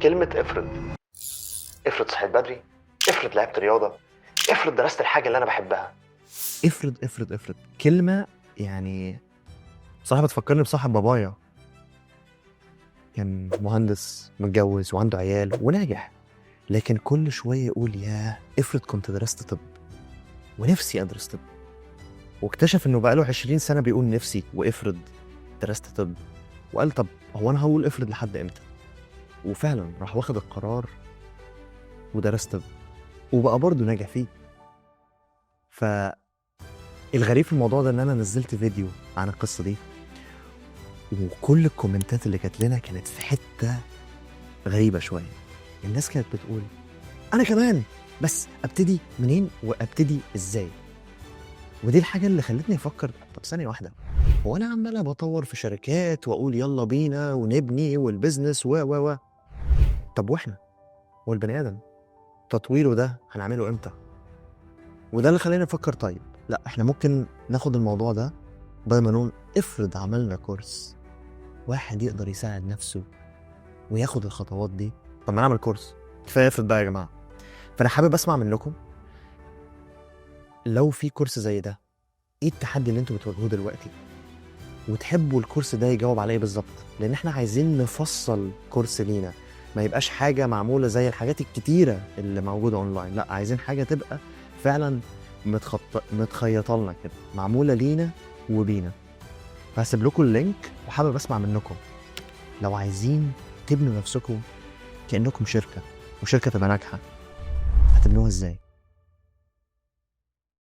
كلمة افرض صحيت بدري، افرض لعبت رياضة، افرض درست الحاجة اللي أنا بحبها. افرض كلمة يعني صاحبة تفكرني بصاحب بابايا. كان مهندس متجوز وعنده عيال وناجح، لكن كل شوية يقول ياه افرض كنت درست طب، ونفسي أدرس طب. واكتشف إنه بقاله 20 سنة بيقول نفسي وافرض درست طب، وقال طب هو أنا هقول افرض لحد إمتى؟ وفعلا راح واخد القرار ودرس طب، وبقى برضه ناجح فيه. فالغريب في الموضوع ده إن أنا نزلت فيديو عن القصة دي، وكل الكومنتات اللي جات لنا كانت في حتة غريبة شوية. الناس كانت بتقول أنا كمان، بس أبتدي منين وأبتدي إزاي؟ ودي الحاجة اللي خلتني أفكر طب ثانية واحدة، هو أنا عمال بطور في شركات وأقول يلا بينا ونبني والبزنس و طب وإحنا والبني آدم تطويره ده هنعمله إمتى؟ وده اللي خلاني أفكر طيب لا إحنا ممكن ناخد الموضوع ده بدل ما نقول افرض عملنا كورس واحد يقدر يساعد نفسه وياخد الخطوات دي. طب ما نعمل كورس، كفايه افرض بقى يا جماعه. فانا حابب اسمع منكم لو في كورس زي ده، ايه التحدي اللي انتوا بتواجهوه دلوقتي وتحبوا الكورس ده يجاوب عليه بالظبط، لان احنا عايزين نفصل كورس لينا، ما يبقاش حاجه معموله زي الحاجات الكتيره اللي موجوده اونلاين، لا عايزين حاجه تبقى فعلا متخيطه لنا كده، معموله لينا وبينا. فهسيب لكم اللينك وحابب اسمع منكم لو عايزين تبنوا نفسكم كأنكم شركة وشركة تبقى ناجحة، هتبنوها ازاي؟